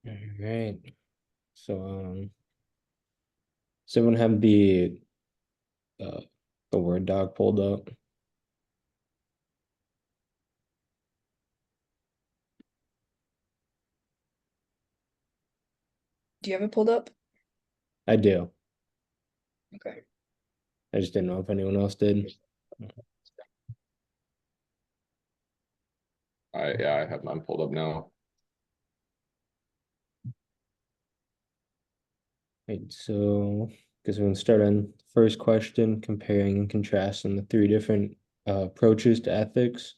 All right. So, does everyone have uh the Word doc pulled up? Do you have it pulled up? I do. Okay. I just didn't know if anyone else did. I have mine pulled up now. Right, so guess we can start on the first question, comparing and contrasting the three different approaches to ethics.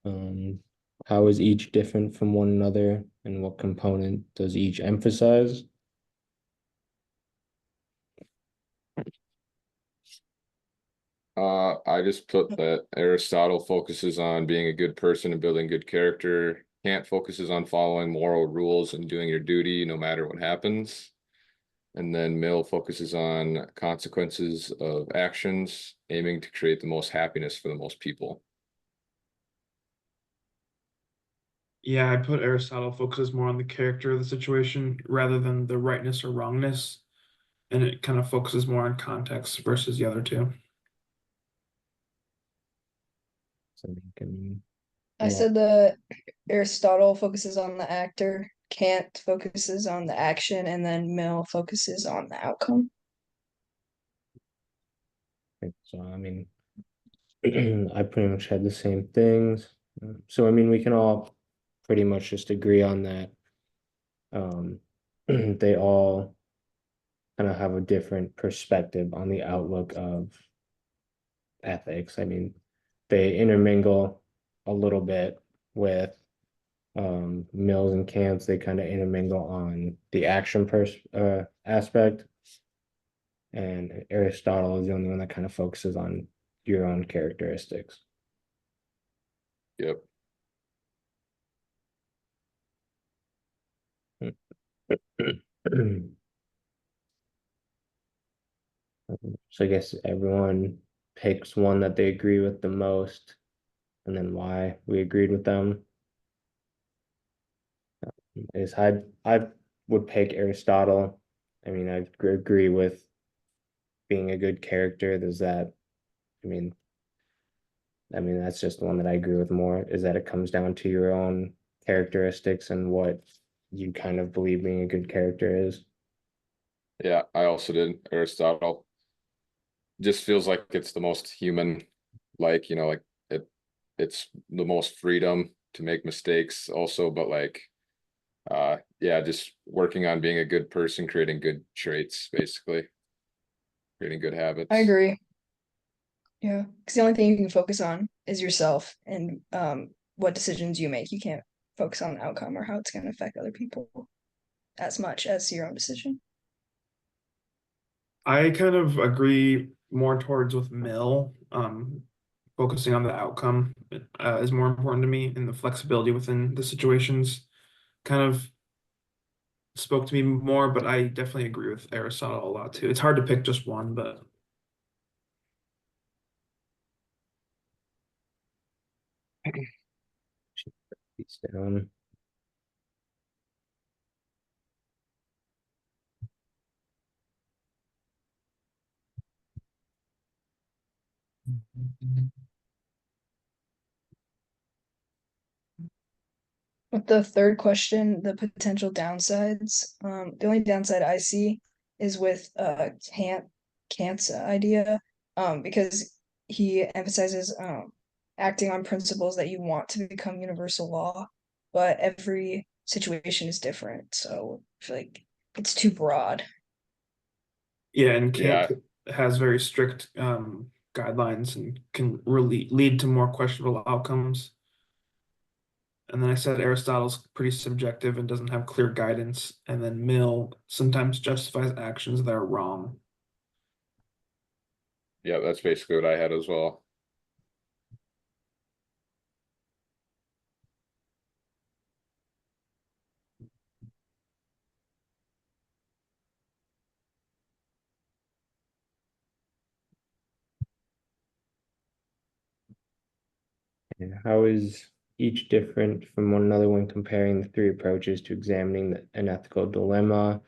Um, how is each different from one another, and what component does each emphasize? I just put that Aristotle focuses on being a good person and building good character. Kant focuses on following moral rules and doing your duty no matter what happens. And then Mill focuses on consequences of actions, aiming to create the most happiness for the most people. Yeah, I put Aristotle focuses more on the character of the situation rather than the rightness or wrongness, and it kind of focuses more on context versus the other two. So we can, I yeah, said the Aristotle focuses on the actor, Kant focuses on the action, and then Mill focuses on the outcome. so I mean, I pretty much had the same things. So I mean, we can all pretty much just agree on that. Um, they all kind of have a different perspective on the outlook of ethics. I mean, they intermingle a little bit with Mills and Kant's. They kind of intermingle on the action aspect, and Aristotle is the only one that kind of focuses on your own characteristics. Yep. So I guess everyone picks one that they agree with the most, and then why we agreed with them. Is I would pick Aristotle. I mean, I agree with being a good character. There's that. I mean, that's just the one that I agree with more, is that it comes down to your own characteristics and what you kind of believe being a good character is. Yeah, I also did Aristotle. Just feels like it's the most human, like, like it's the most freedom to make mistakes also, but like yeah, just working on being a good person, creating good traits, basically, creating good I habits. agree. Yeah, because the only thing you can focus on is yourself and what decisions you make. You can't focus on the outcome or how it's going to affect other people as much as your own decision. I kind of agree more towards with Mill. Focusing on the outcome is more important to me, and the flexibility within the situations kind of spoke to me more, but I definitely agree with Aristotle a lot too. It's hard to pick just one, but These down. With the third question, the potential downsides, the only downside I see is with Kant's idea, because he emphasizes acting on principles that you want to become universal law, but every situation is different, so I feel like it's too broad. yeah, and Kant Yeah, has very strict guidelines and can really lead to more questionable outcomes. And then I said Aristotle's pretty subjective and doesn't have clear guidance. And then Mill sometimes justifies actions that are wrong. yeah, that's basically what I had as well. And how is each different from one another when comparing the three approaches to examining an ethical dilemma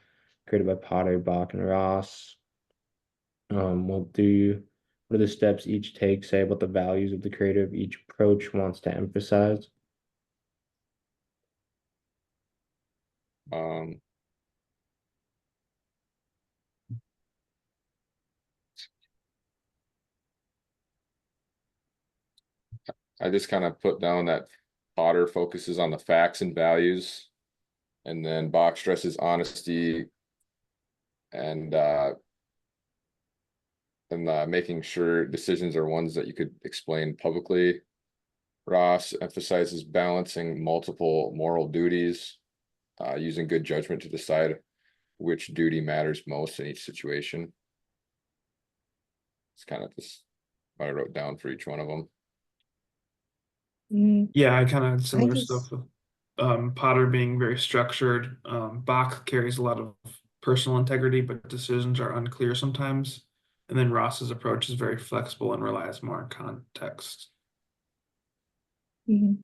created by Potter, Bach, and Ross. What are the steps each take say about the values of the creator of each approach wants to emphasize? Um, I just kind of put down that Potter focuses on the facts and values, and then Bach stresses honesty and making sure decisions are ones that you could explain publicly. Ross emphasizes balancing multiple moral duties, using good judgment to decide which duty matters most in each situation. It's kind of just what I wrote down for each one of them. Yeah, I kind of had similar it's- stuff with Potter being very structured. Bach carries a lot of personal integrity, but decisions are unclear sometimes. And then Ross's approach is very flexible and relies more on context. Mhm.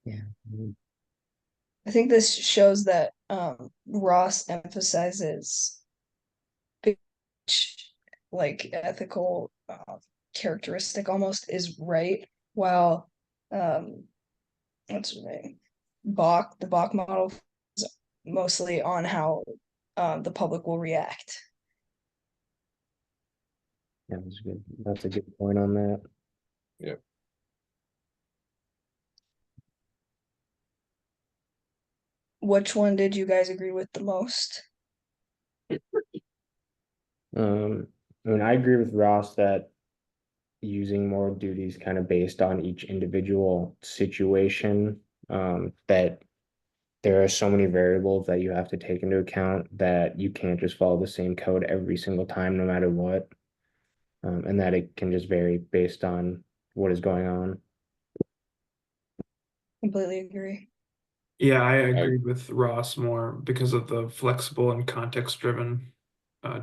Yeah. I think this shows that Ross emphasizes which, like, ethical characteristic almost is right, while what's his name? The Bach model is mostly on how the public will react. Yeah, that's good. That's a good point on that. Which one did you guys agree with the most? I mean, I agree with Ross that using moral duties kind of based on each individual situation, that there are so many variables that you have to take into account that you can't just follow the same code every single time, no matter what. And that it can just vary based on what is going on. Completely agree. Yeah, I agreed with Ross more because of the flexible and context-driven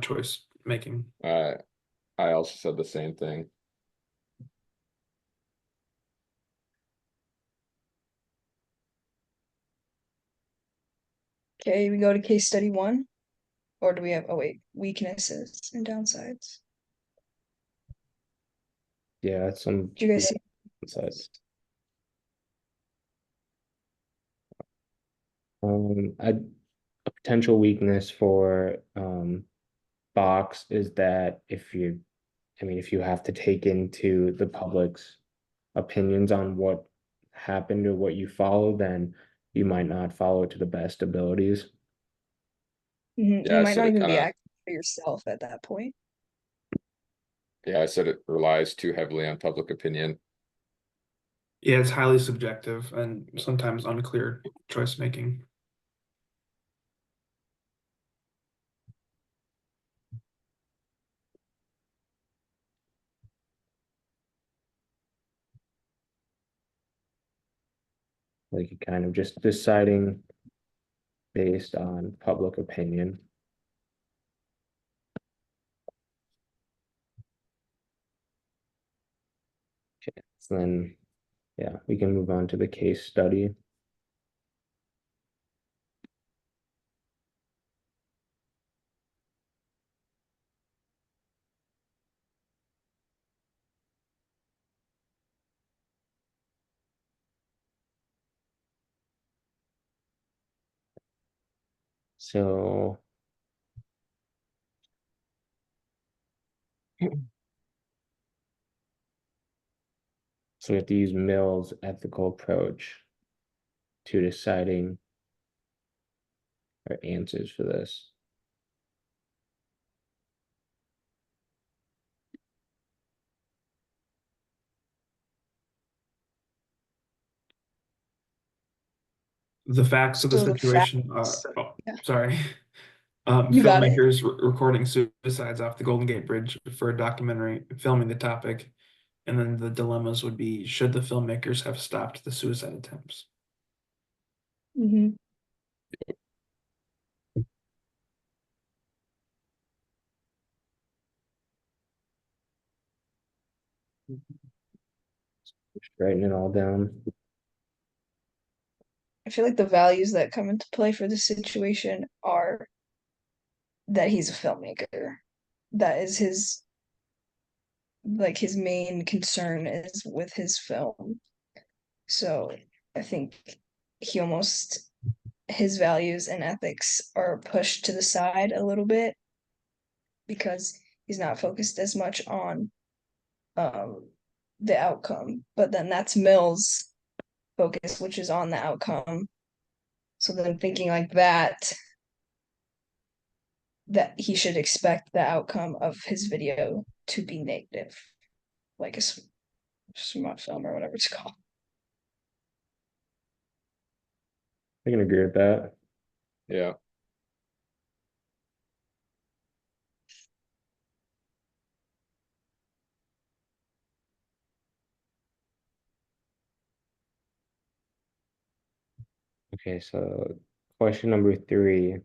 choice making. I also said the same thing. Okay, we go to case study 1, or do we have? Oh wait, weaknesses and downsides. Yeah, that's some Do you guys see? insights. A potential weakness for Box is that if you have to take into the public's opinions on what happened or what you follow, then you might not follow it to the best abilities. You Yeah, I might said not it even be kind of, acting for yourself at that point. yeah, I said it relies too heavily on public opinion. Yeah, it's highly subjective and sometimes unclear choice making. Like kind of just deciding based on public opinion. Okay, so then, yeah, we can move on to the case study. So we have to use Mill's ethical approach to deciding our answers for this. The facts of the So the situation are, facts- yeah. sorry. You got it. Filmmakers recording suicides off the Golden Gate Bridge for a documentary, filming the topic. And then the dilemmas would be, should the filmmakers have stopped the suicide attempts? Mhm. writing it all down. I feel like the values that come into play for this situation are that he's a filmmaker. That is his main concern is with his film. So I think he almost his values and ethics are pushed to the side a little bit because he's not focused as much on the outcome. But then that's Mill's focus, which is on the outcome. So then thinking like that he should expect the outcome of his video to be negative, like a smart film or whatever it's called. I can agree with that. Yeah, Okay, so question number 3.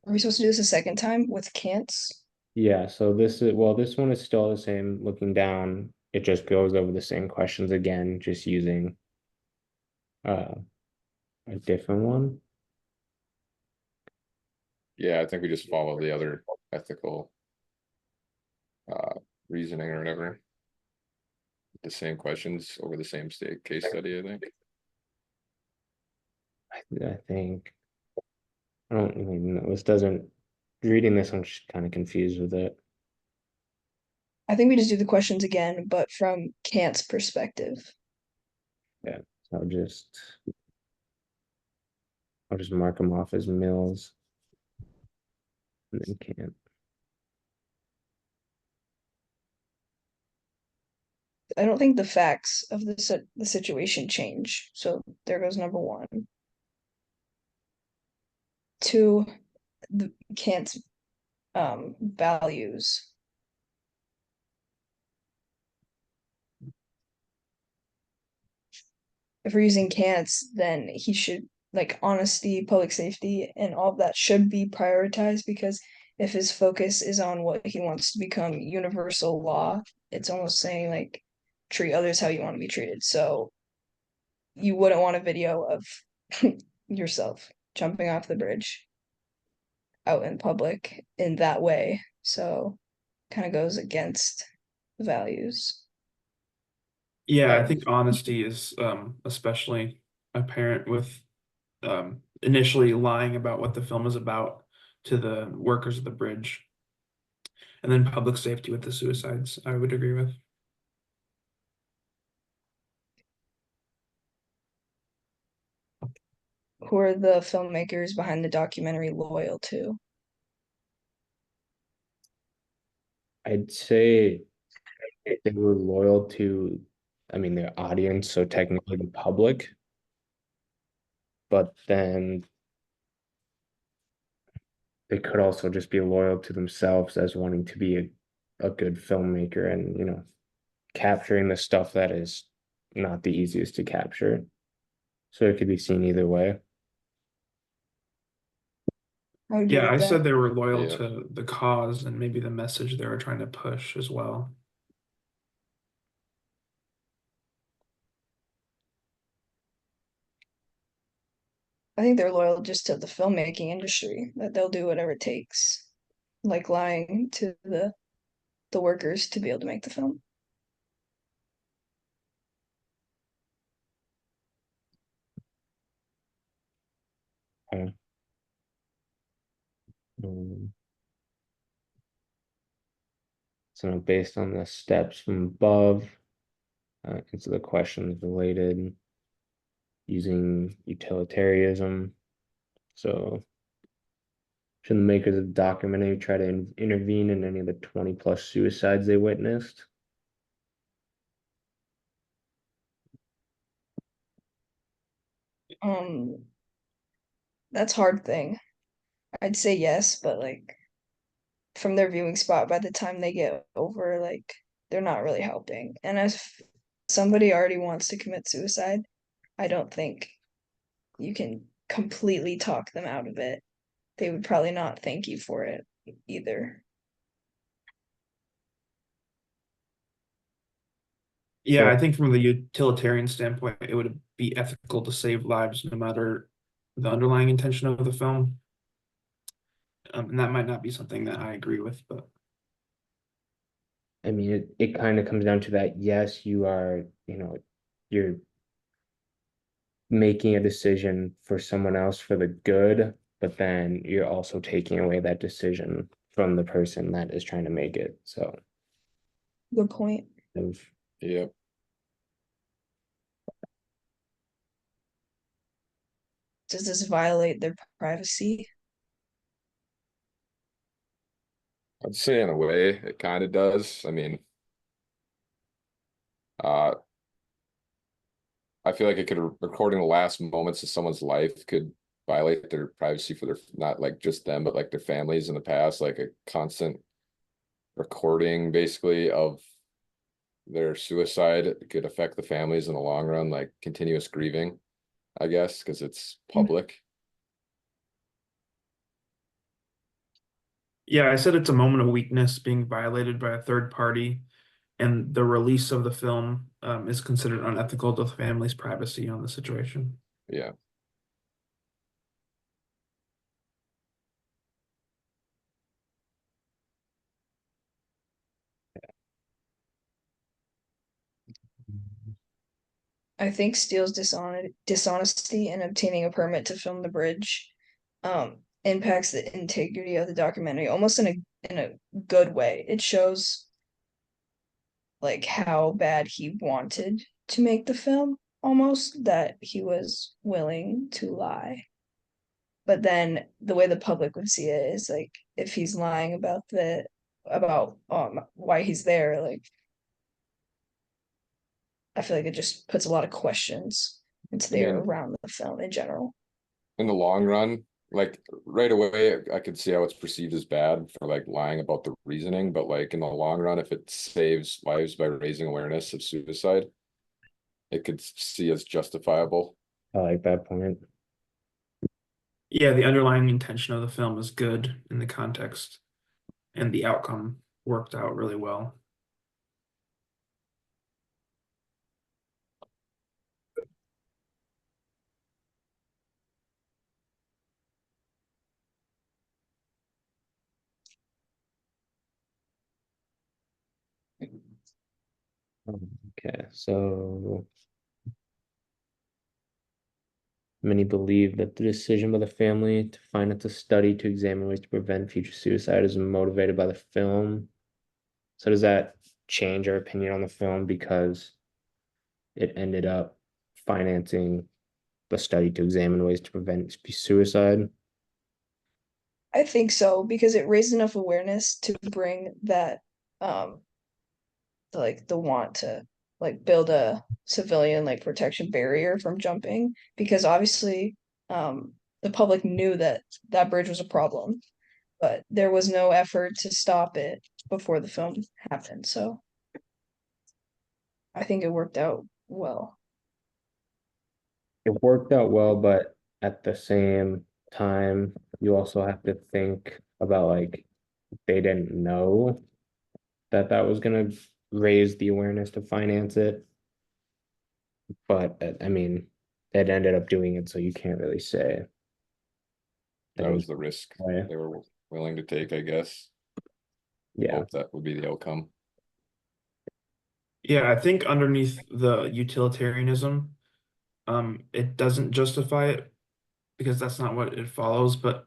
Are we supposed to do this a second time with Kant's? Yeah, so this one is still the same, looking down, it just goes over the same questions again, just using a different one. yeah, I think we just follow the other ethical reasoning or whatever. The same questions over the same state case study, I think. I think I don't even know. This doesn't reading this, I'm just kind of confused with it. I think we just do the questions again, but from Kant's perspective. Yeah, so I'll just mark them off as Mills. And then Kant. I don't think the facts of the situation change. So there goes number 1. 2, the Kant's values. If we're using Kant's, then he should like honesty, public safety, and all of that should be prioritized because if his focus is on what he wants to become universal law, it's almost saying like treat others how you want to be treated. So you wouldn't want a video of yourself jumping off the bridge out in public in that way. So kind of goes against the values. Yeah, I Yeah. think honesty is especially apparent with initially lying about what the film is about to the workers of the bridge. And then public safety with the suicides, I would agree with. Who are the filmmakers behind the documentary loyal to? I'd say they were loyal to, I mean, their audience, so technically the public. But then they could also just be loyal to themselves as wanting to be a good filmmaker and, capturing the stuff that is not the easiest to capture. So it could be seen either way. I would agree Yeah, with I that. said they were loyal Yeah. to the cause and maybe the message they were trying to push as well. I think they're loyal just to the filmmaking industry, that they'll do whatever it takes, like lying to the workers to be able to make the film. Okay. So based on the steps from above, answer the questions related using utilitarianism. So should the makers of the documentary try to intervene in any of the 20 plus suicides they witnessed? Um, that's hard thing. I'd say yes, but like from their viewing spot, by the time they get over, like they're not really helping. And if somebody already wants to commit suicide, I don't think you can completely talk them out of it. They would probably not thank you for it either. Yeah, So- I think from the utilitarian standpoint, it would be ethical to save lives no matter the underlying intention of the film. And that might not be something that I agree with, but I mean, it kind of comes down to that, yes, you are, you're making a decision for someone else for the good, but then you're also taking away that decision from the person that is trying to make it. So Good point. those- Yep. Does this violate their privacy? I'd say in a way it kind of does. I mean, uh, I feel like it could recording the last moments of someone's life could violate their privacy for their not like just them, but like their families in the past, like a constant recording basically of their suicide could affect the families in the long run, like continuous grieving, I guess, because it's public. yeah, I said it's a moment of weakness being violated by a third party, and the release of the film is considered unethical to the family's privacy on the situation. Yeah. I think Steele's dishonesty in obtaining a permit to film the bridge impacts the integrity of the documentary almost in a good way. It shows like how bad he wanted to make the film, almost that he was willing to lie. But then the way the public would see it is like if he's lying about why he's there, like I feel like it just puts a lot of questions into I the air mean, around the film in general. in the long run, like right away, I could see how it's perceived as bad for like lying about the reasoning, but like in the long run, if it saves lives by raising awareness of suicide, it could see as justifiable. I like that point. Yeah, the underlying intention of the film is good in the context, and the outcome worked out really well. Okay, so many believe that the decision by the family to finance a study to examine ways to prevent future suicide is motivated by the film. So does that change our opinion on the film because it ended up financing the study to examine ways to prevent suicide? I think so because it raised enough awareness to bring that um like the want to like build a civilian like protection barrier from jumping because obviously the public knew that that bridge was a problem, but there was no effort to stop it before the film happened. So I think it worked out well. It worked out well, but at the same time, you also have to think about like they didn't know that that was gonna raise the awareness to finance it. But I mean, it ended up doing it, so you can't really say. I That think, was the risk yeah. they were willing to take, I guess. Yeah, Hope that would be the outcome. Yeah, I think underneath the utilitarianism, it doesn't justify it because that's not what it follows. But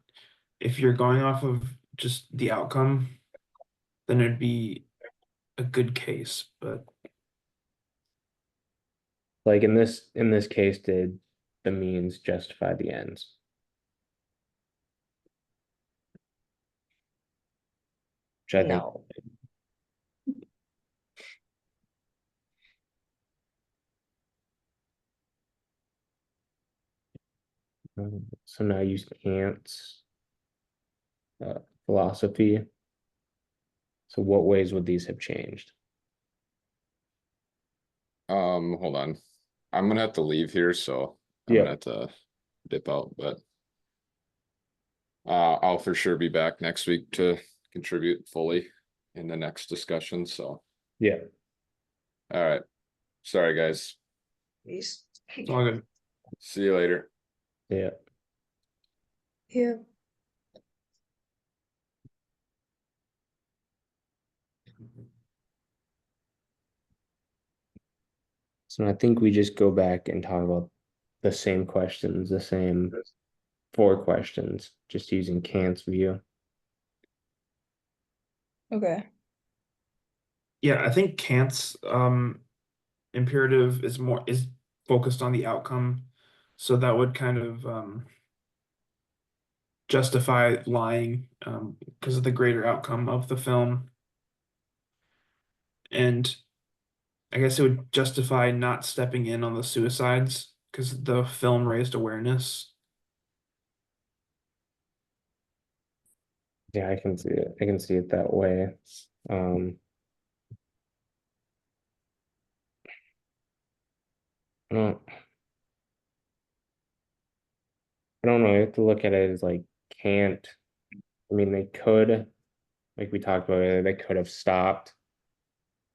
if you're going off of just the outcome, then it'd be a good case. But like in this case, did the means justify the ends? Which I think. No. So now you can't philosophy. So what ways would these have changed? Hold on. I'm gonna have to leave here, so I'm Yeah. gonna have to dip out, but I'll for sure be back next week to contribute fully in the next discussion, so Yeah. all right. Sorry, guys. Peace. It's all good. See you later. Yeah. Yeah. So I think we just go back and talk about the same questions, the same 4 questions, just using Kant's view. Okay. Yeah, I think Kant's imperative is focused on the outcome. So that would kind of justify lying because of the greater outcome of the film. And I guess it would justify not stepping in on the suicides because the film raised awareness. Yeah, I can see it. I can see it that way. I don't I don't know. You have to look at it as like can't. I mean, they could, like we talked about earlier, they could have stopped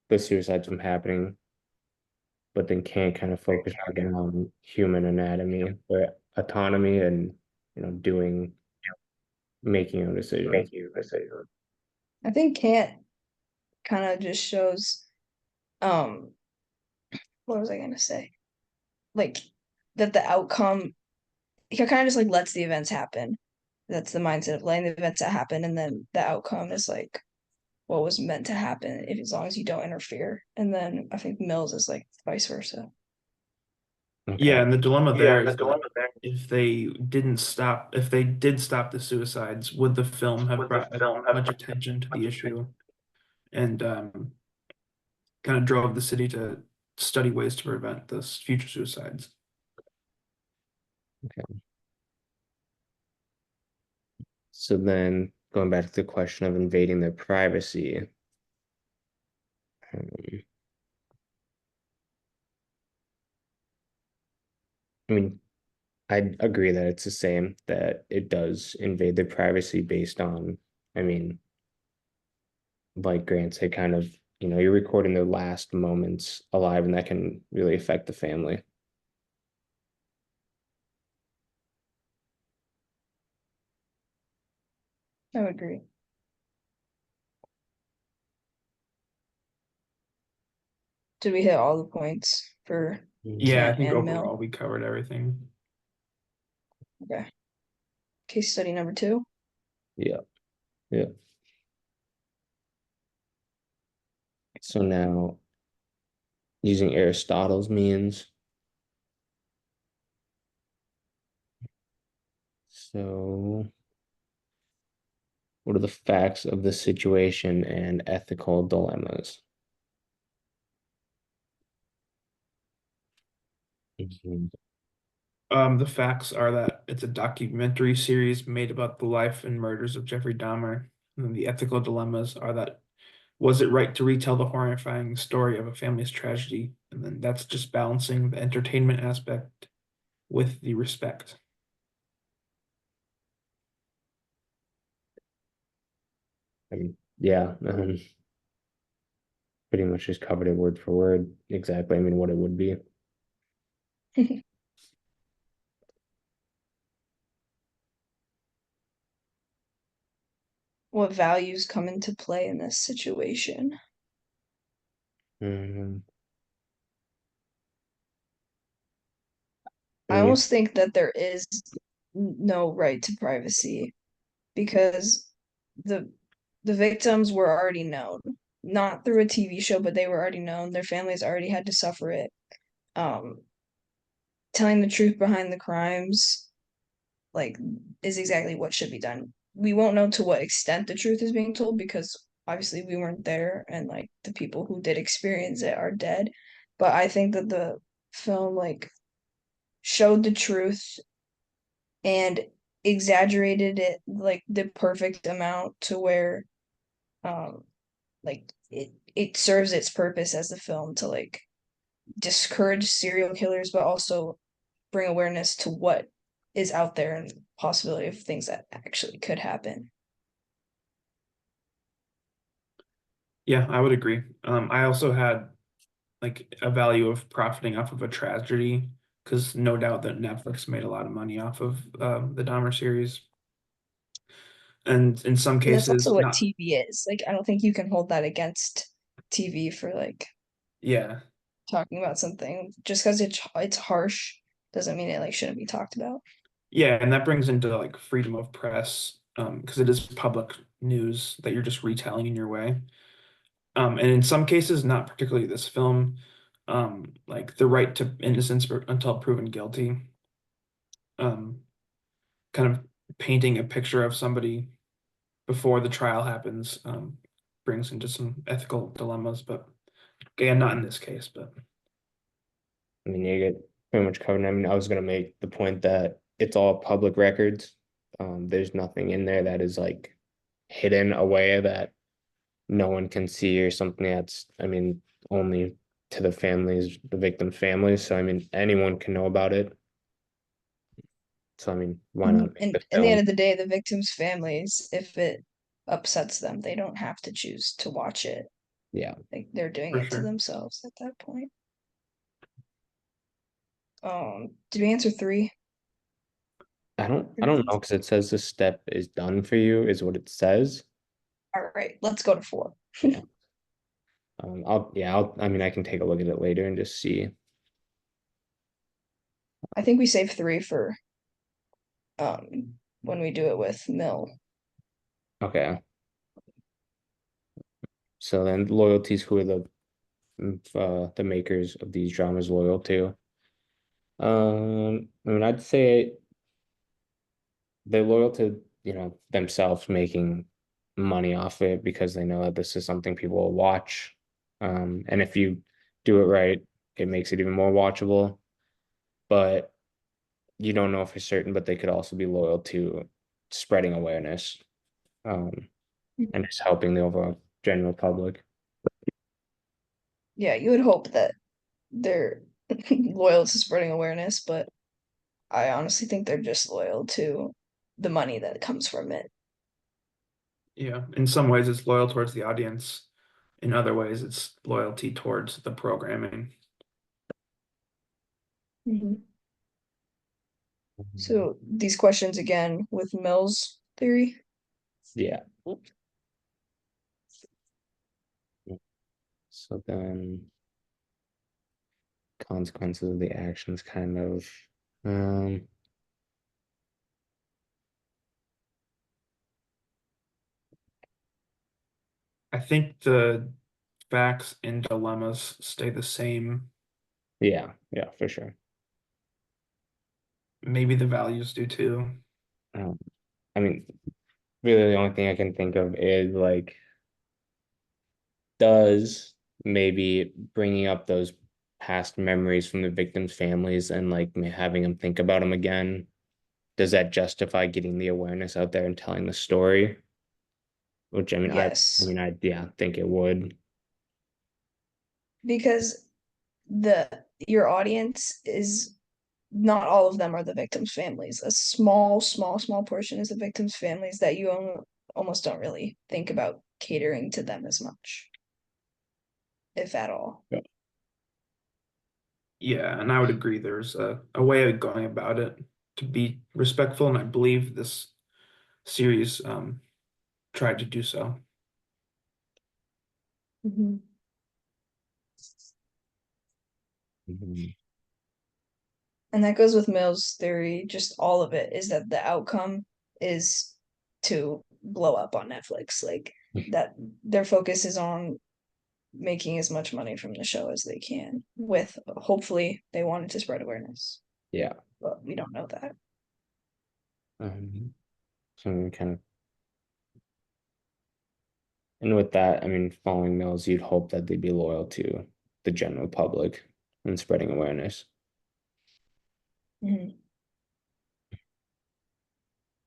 the suicides from happening, but then can't kind of focus again on human anatomy or autonomy and doing making your decision. I think Kant kind of just shows um what was I gonna say? Like that the outcome he kind of just like lets the events happen. That's the mindset of letting the events happen, and then the outcome is like what was meant to happen if as long as you don't interfere. And then I think Mills is like vice versa. Okay. Yeah, and the dilemma there is that if they did stop the suicides, would the film have brought much attention to the issue and kind of drove the city to study ways to prevent this future suicides? So then going back to the question of invading their privacy. I mean, I agree that it's the same, that it does invade their privacy based on, I mean, like Grant said, kind of, you're recording their last moments alive, and that can really affect the family. I would agree. Did we hit all the points for Yeah, I Kant think and Mill? overall we covered everything. Okay. Case study number 2. Yeah. Yeah. So now using Aristotle's means. So what are the facts of the situation and ethical dilemmas? The facts are that it's a documentary series made about the life and murders of Jeffrey Dahmer. And the ethical dilemmas are that was it right to retell the horrifying story of a family's tragedy? And then that's just balancing the entertainment aspect with the respect. I mean, yeah, pretty much just covered it word for word. Exactly. I mean, what it would be. What values come into play in this situation? Mhm. I almost think that there is no right to privacy because the the victims were already known, not through a TV show, but they were already known. Their families already had to suffer it. Um, Telling the truth behind the crimes, like, is exactly what should be done. We won't know to what extent the truth is being told because obviously we weren't there, and like the people who did experience it are dead. But I think that the film like showed the truth and exaggerated it like the perfect amount to where um like it serves its purpose as a film to like discourage serial killers but also bring awareness to what is out there and possibility of things that actually could happen. Yeah, I would agree. I also had like a value of profiting off of a tragedy, because no doubt that Netflix made a lot of money off of the Dahmer series. And in some But that's also cases, what not, TV is. Like, I don't think you can hold that against TV for like yeah, talking about something just because it's harsh doesn't mean it like shouldn't be talked about. yeah, and that brings into like freedom of press, because it is public news that you're just retelling in your way. And in some cases, not particularly this film, like the right to innocence until proven guilty, um, kind of painting a picture of somebody before the trial happens, brings into some ethical dilemmas, but again, not in this case, but I mean, you get pretty much covered. I mean, I was gonna make the point that it's all public records. There's nothing in there that is like hidden away that no one can see or something that's, I mean, only to the families, the victim's families. So I mean, anyone can know about it. So I mean, why not make And the at the end film? of the day, the victims' families, if it upsets them, they don't have to choose to watch it. Yeah, Like they're doing for it to sure. themselves at that point. Did we answer 3? I don't know because it says this step is done for you is what it says. All right, let's go to 4. Yeah. I mean, I can take a look at it later and just see. I think we save 3 for when we do it with Mill. Okay. So then loyalties, who are the makers of these dramas loyal to? I mean, I'd say they're loyal to, you know, themselves making money off it because they know that this is something people will watch. And if you do it right, it makes it even more watchable. But you don't know for certain, but they could also be loyal to spreading awareness, and just helping the overall general public. Yeah, you would hope that they're loyal to spreading awareness, but I honestly think they're just loyal to the money that comes from it. Yeah, in some ways it's loyal towards the audience. In other ways, it's loyalty towards the programming. So these questions again with Mill's theory. Yeah. So then consequences of the actions kind of I think the facts and dilemmas stay the same. yeah, for sure. Maybe the values do too. I mean, really the only thing I can think of is like, does maybe bringing up those past memories from the victims' families and like having them think about them again, does that justify getting the awareness out there and telling the story? Which I mean, Yes, yeah, think it would. because the your audience is not all of them are the victims' families. A small portion is the victims' families that you almost don't really think about catering to them as much, if at all. Yeah, and I would agree there's a way of going about it to be respectful, and I believe this series tried to do so. Mhm. And that goes with Mill's theory, just all of it is that the outcome is to blow up on Netflix. Like that their focus is on making as much money from the show as they can, with hopefully they wanted to spread awareness. Yeah. But we don't know that. So we kind of, and with that, I mean, following Mills, you'd hope that they'd be loyal to the general public and spreading awareness. Mhm.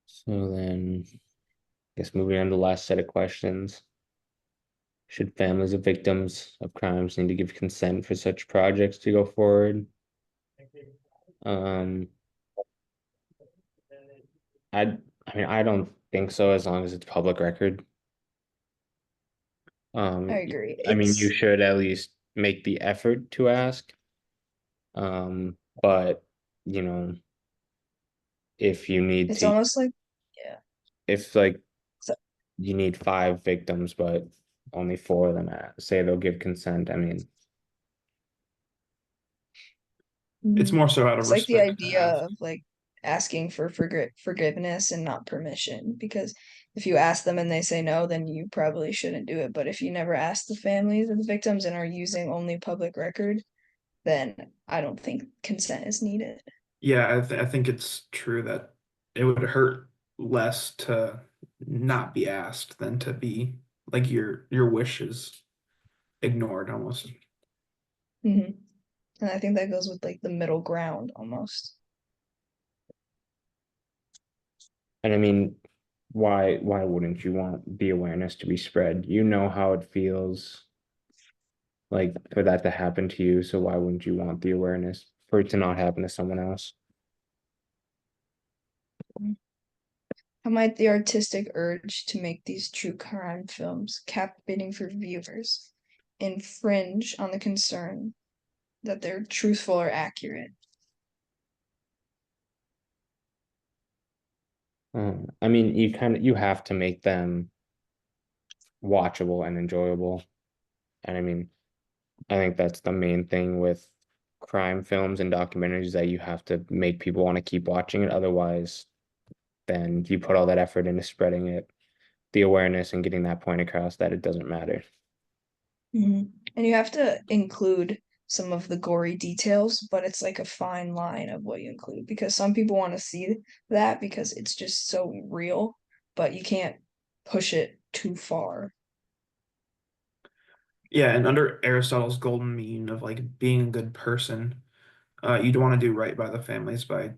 So then, I guess moving on to the last set of questions. Should families of victims of crimes need to give consent for such projects to go forward? Um, I mean, I don't think so, as long as it's public record. I agree. I mean, you It's should at least make the effort to ask. But you know, if you need It's to, almost like if like So- you need 5 victims, but only 4 of them say they'll give consent, I mean, It's more so out of it's like the respect to idea ask. of like asking for forgiveness and not permission, because if you ask them and they say no, then you probably shouldn't do it. But if you never ask the families of the victims and are using only public record, then I don't think consent is needed. Yeah, I think it's true that it would hurt less to not be asked than to be like your wishes ignored almost. Hmm. And I think that goes with like the middle ground almost. and I mean, why wouldn't you want the awareness to be spread? You know how it feels like for that to happen to you, so why wouldn't you want the awareness for it to not happen to someone else? How might the artistic urge to make these true crime films captivating for viewers infringe on the concern that they're truthful or accurate? I mean, you have to make them watchable and enjoyable. And I mean, I think that's the main thing with crime films and documentaries, that you have to make people want to keep watching it. Otherwise, then you put all that effort into spreading it, the awareness and getting that point across that it doesn't matter. And you have to include some of the gory details, but it's like a fine line of what you include, because some people want to see that because it's just so real, but you can't push it too far. Yeah, and under Aristotle's golden mean of like being a good person, you'd want to do right by the families by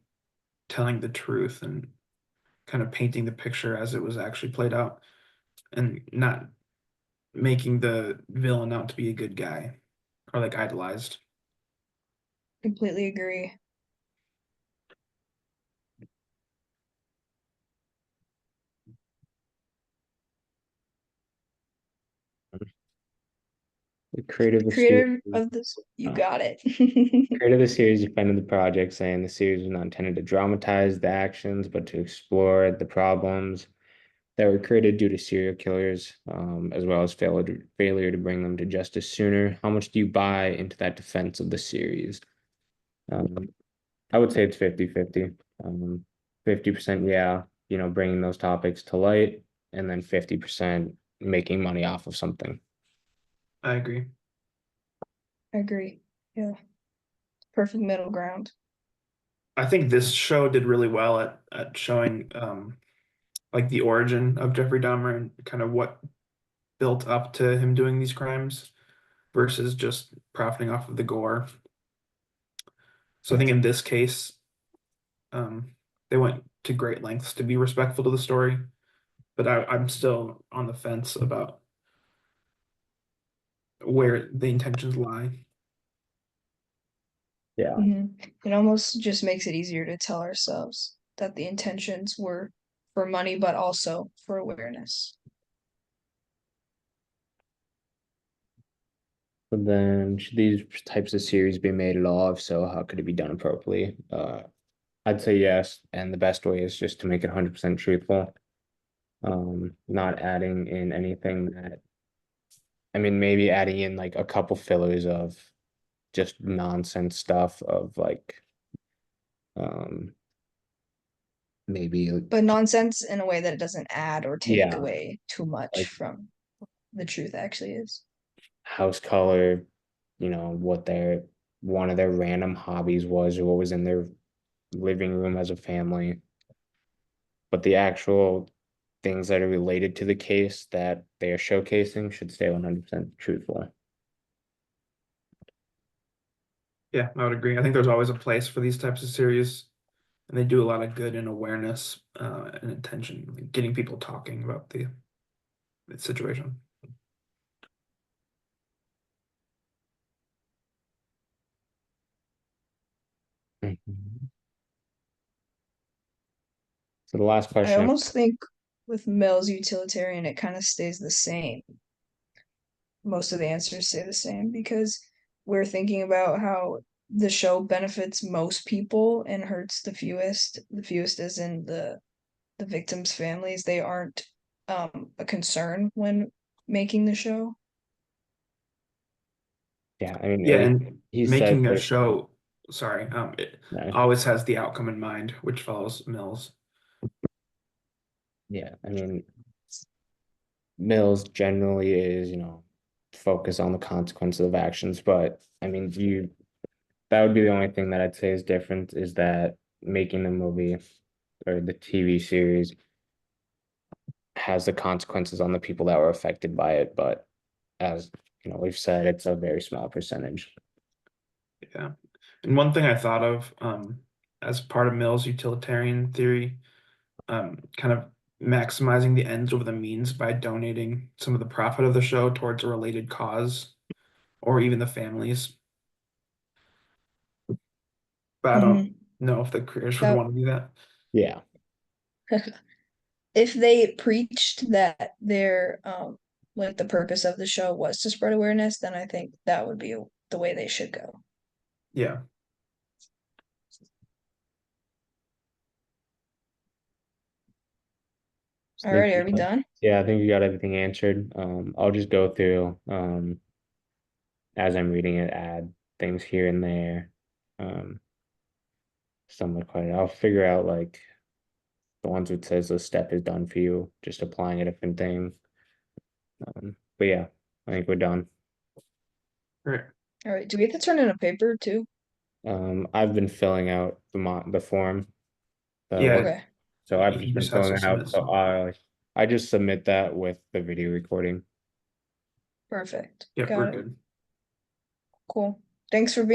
telling the truth and kind of painting the picture as it was actually played out and not making the villain out to be a good guy or like idolized. Completely agree. The creative of Creator series, of this, you uh, got it. creator of the series defended the project, saying the series was not intended to dramatize the actions, but to explore the problems that were created due to serial killers, as well as failure to bring them to justice sooner. How much do you buy into that defense of the series? Um, I would say it's 50-50. 50%, yeah, bringing those topics to light, and then 50% making money off of something. I agree. I agree. Yeah. Perfect middle ground. I think this show did really well at showing like the origin of Jeffrey Dahmer and kind of what built up to him doing these crimes versus just profiting off of the gore. So I think in this case, they went to great lengths to be respectful to the story, but I'm still on the fence about where the intentions lie. Yeah. It almost just makes it easier to tell ourselves that the intentions were for money, but also for awareness. But then should these types of series be made at all? If so, how could it be done appropriately? I'd say yes, and the best way is just to make it 100% truthful. Not adding in anything that, I mean, maybe adding in like a couple fillers of just nonsense stuff of like, um, maybe, But nonsense in a way that it doesn't add or take yeah, away too much like from the truth actually is. house color, what one of their random hobbies was, or what was in their living room as a family. But the actual things that are related to the case that they are showcasing should stay 100% truthful. Yeah, I would agree. I think there's always a place for these types of series, and they do a lot of good in awareness and attention, getting people talking about the situation. Mhm. So the last I question, almost think with Mill's utilitarian, it kind of stays the same. Most of the answers stay the same because we're thinking about how the show benefits most people and hurts the fewest. The fewest is in the victims' families. They aren't a concern when making the show. Yeah, I mean, Yeah, and he says making a there's- show, sorry, it no, always has the outcome in mind, which follows Mills. yeah, I mean, Mills generally is, focus on the consequences of actions, but I mean, that would be the only thing that I'd say is different is that making the movie or the TV series has the consequences on the people that were affected by it, but as we've said, it's a very small percentage. Yeah. And one thing I thought of, as part of Mill's utilitarian theory, kind of maximizing the ends over the means by donating some of the profit of the show towards a related cause or even the families. But I don't know if the creators would That- want to do that. Yeah. If they preached that their like the purpose of the show was to spread awareness, then I think that would be the way they should go. Yeah. Alrighty, are we done? Yeah, I think you got everything answered. I'll just go through as I'm reading it, add things here and there. Somewhat quite. I'll figure out like the ones which says the step is done for you, just applying a different thing. But yeah, I think we're done. Great. All right. Do we have to turn in a paper too? I've been filling out the form. Yeah. Okay. So I've He just been just has to filling it out. submit So I just submit that with the video recording. Perfect. Yep, Got we're it. good. Cool. Thanks for being